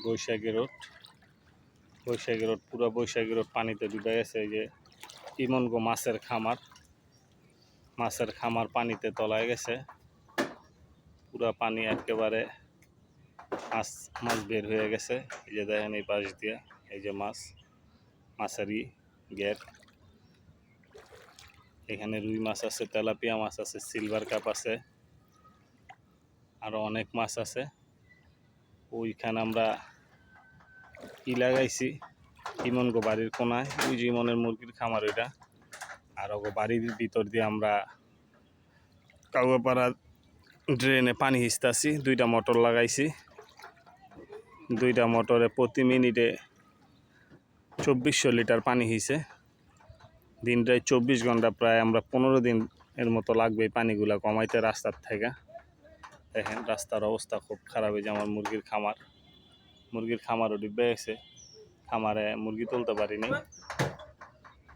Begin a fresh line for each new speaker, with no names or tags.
বৈশাখী road পুরো বৈশাখী road পানিতে ডুবে গেছে। এই যে ইমনগো মাছের খামার পানিতে তলায় গেছে। পুরা পানি একেবারে মাছ বের হয়ে গেছে। এই যে দেখেন এই পাশ দিয়ে এই যে মাছেরই গেট। এখানে রুই মাছ আছে, তেলাপিয়া মাছ আছে, সিলভার কাপ আছে, আরো অনেক মাছ আছে। ওইখানে আমরা লাগাইছি ইমনগো বাড়ির কোনায়, ওই যে ইমনের মুরগির খামার ওইটা। আর ওগো বাড়ির ভিতর দিয়ে আমরা কাউয়াপাড়া ড্রেনে পানি হিচতাছি। 2টা মোটর লাগাইছি। 2টা মোটরে প্রতি মিনিটে 2400 লিটার পানি হিসে। দিনটায় 24 ঘন্টা, প্রায় আমরা 15 দিন এর মতো লাগবে এই পানিগুলা কমাইতে রাস্তার থেকে। দেখেন রাস্তার অবস্থা খুব খারাপ। এই যে আমার মুরগির খামারও ডুবে গেছে। খামারে মুরগি তুলতে পারিনি।